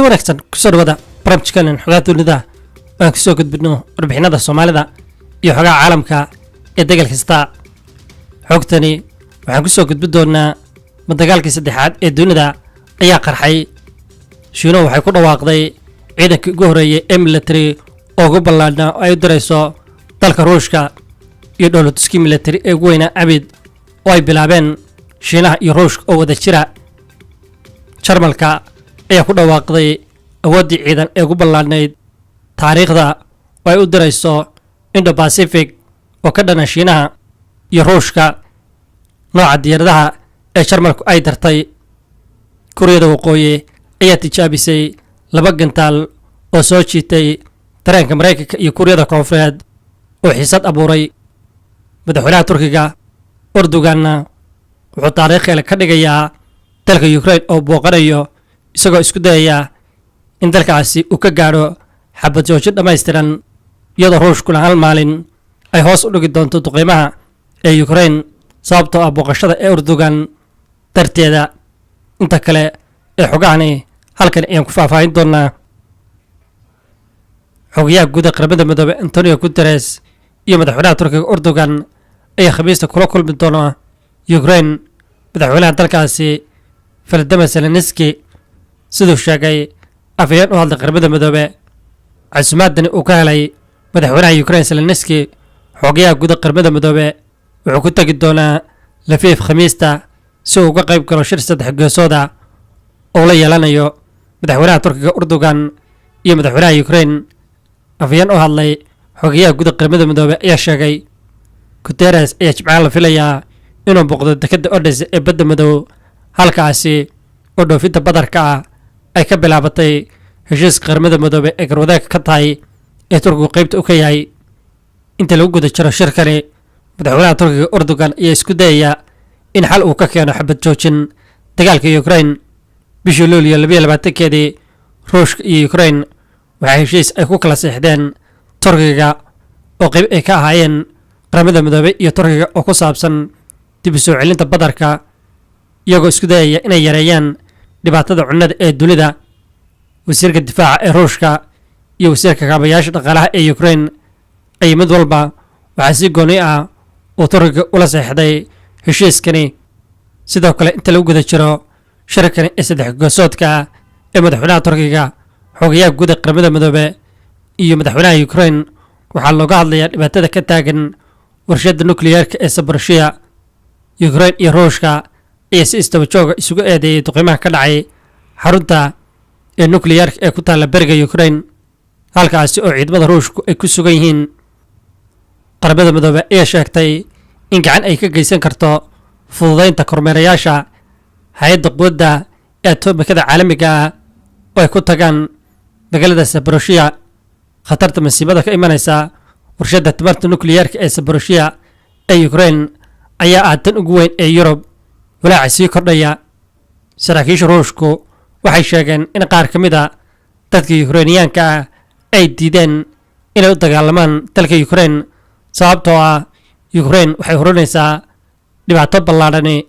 wanaagsan ku soo dhawaada barnaamijkan xogaa dunida aan ku soo gudbino warbixinada Soomaalida iyo xogaa caalamka ee dagaal kasta. Xogtani waxaan ku soo gudbin doonaa dagaalkii saddexaad ee dunida ayaa qarxay. Shiino waxay ku dhawaaqday ciidankii ugu horeeyay ee military oo ugu ballaadhnaa oo ay u dirayso dalka Ruushka iyo dowladda military ee ugu weynaa abid oo ay bilaabeen Shiinaha iyo Ruushka oo wada jira. Jarmalka ayaa ku dhawaaqday awooddii ciidan ee ugu ballaadhnayd taariikhda oo ay u dirayso Indo-Pacific oo ka dhana Shiinaha iyo Ruushka. nooca diyaaradaha ee Jarmalku ay dartay Kuuriyada Waqooyi ayaa tijaabisay 2 gantaal oo soo jiitay tareenka Mareykanka iyo Kuuriyada Koonfureed oo xiisad abuuray. madaxweynaha Turkiga Erdogan wuxuu taariikhda ka dhigayaa dalka Ukraine oo booqanayo isagoo isku dayaya in dalkaasi uu ka gaadho xabad joojin dhammaystiran iyadoo Ruushkuna hal maalin ay hoos u dhigi doonto duqeymaha ee Ukraine sababtoo ah booqashada Erdogan darteeda. inta kale ee xogahani halkan ayaan ku faahfaahin doonaa. xogayaha guud ee qaramada midoobay Antonio Guterres iyo madaxweynaha Turkiga Erdogan ayaa Khamiista kula kulmi doona Ukraine. madaxweynaha dalkaasi Volodymyr Zelensky sidoo sheegay afayeen u hadlay qaramada midoobay casuumaadani uu ka helay madaxweynaha Ukraine Zelensky. xogayaha guud ee qaramada midoobay wuxuu ku tagi doonaa Lviv Khamiista si uu uga qayb galo shir saddex geesooda oo la yeelanayo madaxweynaha Turkiga Erdogan iyo madaxweynaha Ukraine. afayeen u hadlay xogayaha guud ee qaramada midoobay ayaa sheegay Guterres ayaa Jimcaha la filayaa inuu booqdo dekedda Odessa ee badda madow halkaasi oo dhoofinta badarka ah ay ka bilaabatay heshiiska qaramada midoobay ee garwadaagka ka tahay ee Turkigu qaybta u ka yahay. inta lagu guda jiro shirkani madaxweynaha Turkiga Erdogan ayaa isku dayaya in xal uu ka keeno xabad joojin dagaalka Ukraine. bishii Luulyo 22-keedii Ruushka iyo Ukraine waxay heshiis ay ku kala seexdeen Turkiga oo qayb ay ka ahaayeen qaramada midoobay iyo Turkiga oo ku saabsan dib u soo celinta badarka iyagoo isku dayaya inay yareeyaan dhibaatada cunnada ee dunida. wasiirka difaaca ee Ruushka iyo wasiirka kaabayaasha dhaqaalaha ee Ukraine ay mid walba waxaa si gooni ah oo Turkiga ula seexday heshiiskani. sidoo kale inta lagu guda jiro shirkani ee saddex geesoodka ee madaxweynaha Turkiga xogayaha guud ee qaramada midoobay iyo madaxweynaha Ukraine waxaa looga hadlayaa dhibaatada ka taagan warshadda nukliyeerka ee Zaporizhzhia. Ukraine iyo Ruushka ayaa si istaba jooga isugu eedeeyay duqeymaha ka dhacay xarunta ee nukliyeerka ee ku taalla bariga Ukraine halkaasi oo ciidamada Ruushku ay ku sugan yihiin. qaramada midoobay ayaa sheegtay in gacan ay ka geysan karto fududeynta kormeerayaasha hay'adda quwadda ee atomikada caalamiga ah oo ay ku tagaan magaalada Zaporizhzhia. khatarta masiibada ka imanaysa warshadda tamarta nukliyeerka ee Zaporizhzhia ee Ukraine ayaa ah tan ugu weyn ee Yurub. walaaca sii kordhaya. saraakiisha Ruushku waxay sheegeen in qaar ka mid a dadka Ukrainiyaanka ah ay diideen inay u dagaalamaan dalka Ukraine sababtoo ah Ukraine waxay horanaysaa dhibaato ballaadhani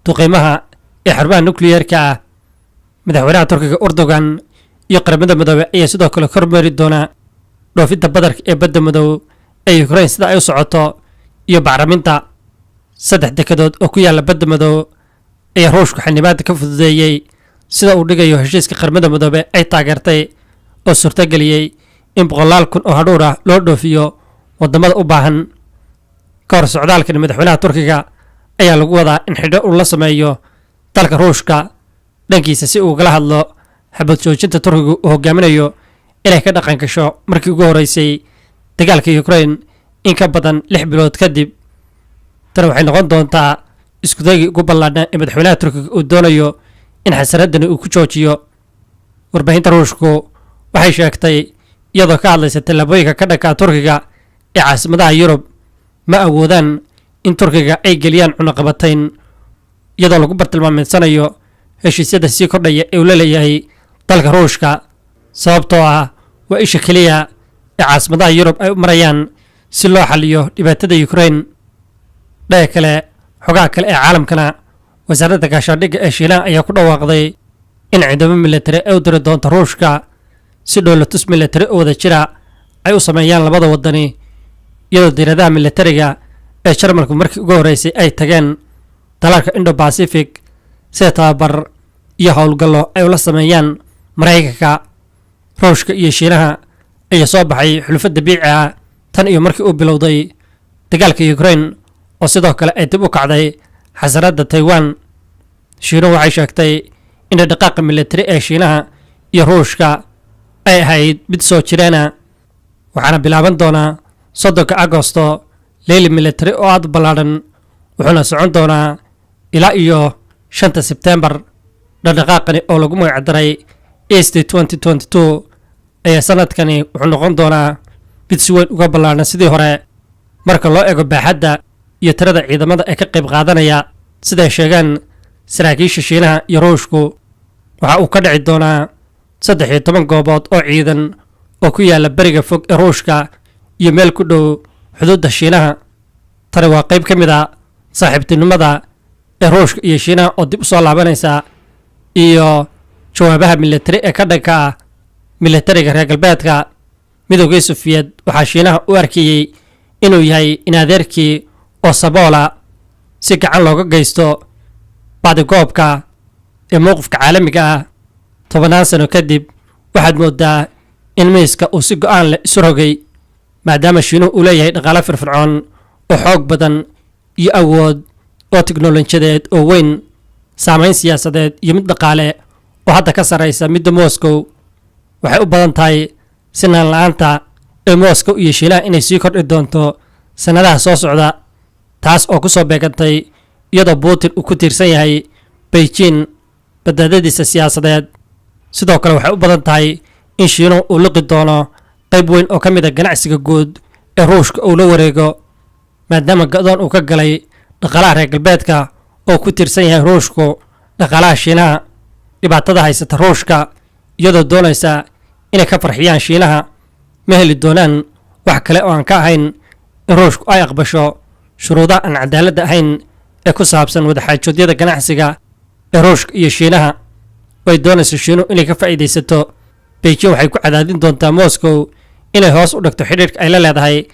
duqeymaha ee xarumaha nukliyeerka ah. madaxweynaha Turkiga Erdogan iyo qaramada midoobay ayaa sidoo kale kormeeri doona dhoofinta badarka ee badda madow ee Ukraine sida ay u socoto iyo bacriminta. 3 dekedood oo ku yaala badda madow ayaa Ruushku xanibaadda ka fududeeyay sida uu dhigayo heshiiska qaramada midoobay ay taageertay oo suurtageliyay in 100,000 oo hadhuur ah loo dhoofiyo wadamada u baahan. ka hor socdaalkan madaxweynaha Turkiga ayaa lagu wadaa in xidho uu la sameeyo dalka Ruushka dhankiisa si uu ugala hadlo xabad joojinta Turkigu uu hogaaminayo inay ka dhaqan gasho markii ugu horeysay dagaalka Ukraine in ka badan 6 bilood kadib. tan waxay noqon doontaa isku daygi ugu ballaadhnaa ee madaxweynaha Turkiga uu doonayo in xasaraddani uu ku joojiyo. warbaahinta Ruushku waxay sheegtay iyadoo ka hadlaysa tallaabooyinka ka dhanka Turkiga ee caasimadaha Yurub ma awoodaan in Turkiga ay geliyaan cunaqabatayn iyadoo lagu bartilmaameedsanayo heshiisyada sii kordhaya ee uu la leeyahay dalka Ruushka sababtoo ah waa isha keliya ee caasimadaha Yurub ay u marayaan si loo xalliyo dhibaatada Ukraine. dhanka kale xogaha kale ee caalamkana wasaaradda gaashaandhigga ee Shiinaha ayaa ku dhawaaqday in ciidamo militari ay u diri doonto ruushka si dhoolatus militari oo wada jira ay u sameeyaan labada wadani, iyadoo diiradaha militariga ee Jarmalku markii ugu horeysay ay tageen dalalka Indo-Pacific sida tababar iyo howlgallo ay ula sameeyaan Mareykanka. Ruushka iyo Shiinaha ayaa soo baxay xulufo dabiici ah tan iyo markii uu bilowday dagaalka Ukraine, oo sidoo kale ay dib u kacday xasarada Taiwan. Shiinuhu waxay sheegtay in dhaqaaqa militari ee Shiinaha iyo Ruushka ay ahayd mid soo jireena, waxaana bilaaban doonaa 30 Agoosto leyli militari oo aad u ballaaran, wuxuuna socon doonaa ilaa iyo 5 Sebtembar. dhaqaaqani oo lagu magac daray East 2022 ayaa sanadkani wuxuu noqon doonaa mid si weyn uga ballaaran sidii hore marka loo eego baaxadda iyo tirada ciidamada ee ka qayb qaadanaya. Siday sheegaan saraakiisha Shiinaha iyo Ruushku, waxa uu ka dhici doonaa 13 goobood oo ciidan oo ku yaala bariga fog ee Ruushka iyo meel ku dhow xuduudda Shiinaha. Tani waa qayb ka mid ah saaxiibtinimada ee Ruushka iyo Shiinaha oo dib u soo laabanaysa iyo jawaabaha militari ee ka dhanka ah militariga reer galbeedka. Midowgii Sofiyeed waxaa Shiinaha u arkayay inuu yahay inadeerkii oo saboola si gacan looga geysto baadigoobka ee mowqifka caalamiga ah. 10 sano kadib waxaad moodaa in miiska uu si go'aan leh isu rogay, maadaama Shiinuhu uu leeyahay dhaqaale firfircoon oo xoog badan iyo awood oo tiknoolajiyadeed oo weyn, saameyn siyaasadeed iyo mid dhaqaale oo hadda ka sarreysa midda Moscow. Waxay u badan tahay sinaan la'aanta ee Moscow iyo Shiinaha inay sii kordhi doonto sanadaha soo socda, taas oo ku soo beegantay iyadoo Putin uu ku tiirsan yahay Beijing badbaadadiisa siyaasadeed. Sidoo kale waxay u badan tahay in Shiinuhu uu liqi doono qayb weyn oo ka mid ah ganacsiga guud ee Ruushka uu la wareego, maadaama go'doon uu ka galay dhaqaalaha reer galbeedka oo ku tiirsan yahay Ruushku dhaqaalaha Shiinaha. Dhibaatada haysata Ruushka iyadoo doonaysa inay ka farxiyaan Shiinaha ma heli doonaan wax kale oo aan ka ahayn in Ruushku ay aqbasho shuruudaha aan cadaaladda ahayn ee ku saabsan wadaxaajoodyada ganacsiga ee Ruushka iyo Shiinaha. way doonayso Shiinuhu inay ka faa'iidaysato. Beijing waxay ku cadaadin doontaa Moscow inay hoos u dhigto xiriirka ay la leedahay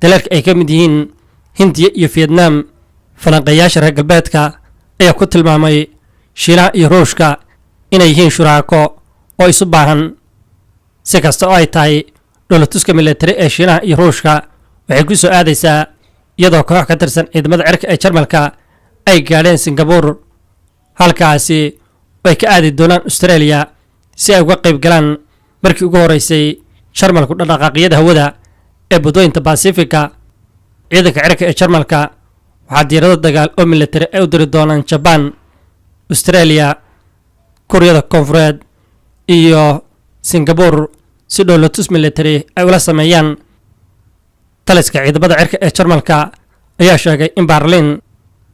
dalalka ay ka mid yihiin Hindiya iyo Vietnam. Falanqeeyaasha reer galbeedka ayaa ku tilmaamay Shiinaha iyo Ruushka inay yihiin shuraako oo isu baahan. Si kasta oo ay tahay, dhoolatuska militari ee Shiinaha iyo Ruushka waxay ku soo aadaysaa iyadoo koox ka tirsan ciidamada cirka ee Jarmalka ay gaadheen Singapore, halkaasi ay ka aadi doonaan Australia si ay uga qayb galaan markii ugu horeysay Jarmalku dhaqdhaqaaqyada hawada ee badweynta Pacifica. Ciidanka cirka ee Jarmalka waxaa diirado dagaal oo militari ay u diri doonaan Japan, Australia, Kuuriyada Koonfureed iyo Singapore si dhoolatus militari ay ula sameeyaan. Taliska ciidamada cirka ee Jarmalka ayaa sheegay in Berlin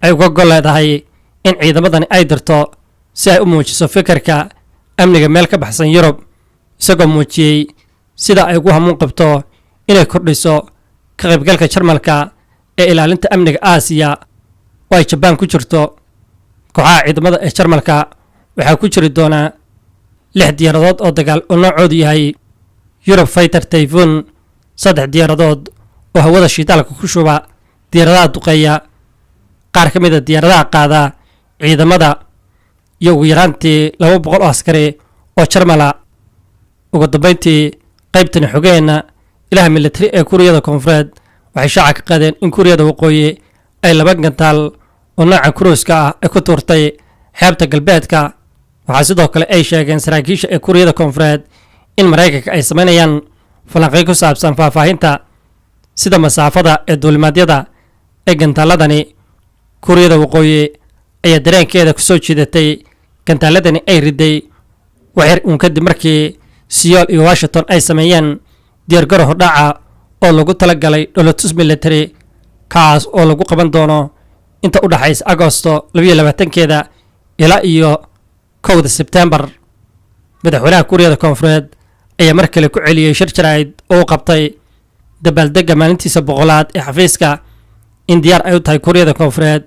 ay uga gol leedahay in ciidamadani ay dirto si ay u muujiso fikirka amniga meel ka baxsan Yurub, isagoo muujiyey sida ay ugu hamuun qabto inay kordhiso ka qaybgalka Jarmalka ee ilaalinta amniga Aasiya oo ay Japan ku jirto. Kooxaha ciidamada ee Jarmalka waxaa ku jiri doona 6 diyaaradood oo dagaal oo noocoodu yahay Eurofighter Typhoon, 3 diyaaradood oo hawada shidaalka ku shuba diyaaradaha duqeeya, qaar ka mid ah diyaaradaha qaada ciidamada, iyo ugu yaraantii 200 oo askari oo Jarmala. Ugu dambeyntii, qaybtani xogeena ilaha militari ee Kuuriyada Koonfureed waxay shaaca ka qaadeen in Kuuriyada Waqooyi ay 2 gantaal oo nooca cruise-ka ah ay ku tuurtay xeebta galbeedka. Waxaa sidoo kale ay sheegeen saraakiisha ee Kuuriyada Koonfureed in Mareykanka ay sameynayaan falanqeyn ku saabsan faahfaahinta sida masaafada ee duulimaadyada ee gantaaladani. Kuuriyada Waqooyi ayaa dareenkeeda ku soo jiidatay gantaaladani ay riday waxyar uun kadib markii Seoul iyo Washington ay sameeyeen diyaargaro hordhaca oo lagu talagalay dhoolatus militari, kaas oo lagu qaban doono inta u dhaxaysa Agoosto 22-keeda ilaa iyo 1 Sebtembar. Madaxweynaha Kuuriyada Koonfureed ayaa mar kale ku celiyay shir jaraa'id oo u qabtay dabaaldegga maalintiisa 100aad ee xafiiska in diyaar ay u tahay Kuuriyada Koonfureed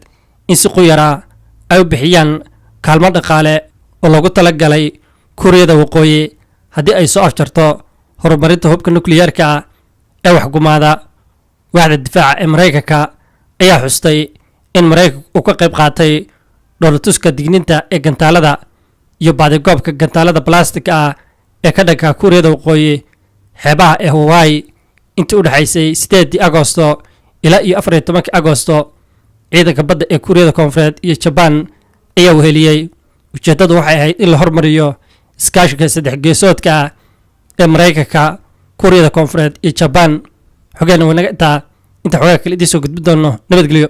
in si quyara ay u bixiyaan kaalmo dhaqaale oo loogu talagalay kuuriyada waqooyi haddii ay soo afjarto horumarinta hubka nukliyeerka ah ee waxgumaada. waaxda difaaca ee maraykanka ayaa xustay in maraykanku uu ka qayb qaatay dhoolatuska digniinta ee gantaalada iyo baadigoobka gantaalada balaastigga ah ee ka dhanka kuuriyada waqooyi xeebaha ee Hawaii intii u dhaxaysay 8 Agoosto ilaa 14 Agoosto. ciidanka badda ee kuuriyada koonfureed iyo Jaban ayaa weheliyay. ujeedadu waxay ahayd in la hormariyo iskaashiga saddex geesoodka ah ee maraykanka, kuuriyada koonfureed iyo Jaban. xogeena wanaagta inta xogaa kale idin soo gudbin doono. nabadgelyo.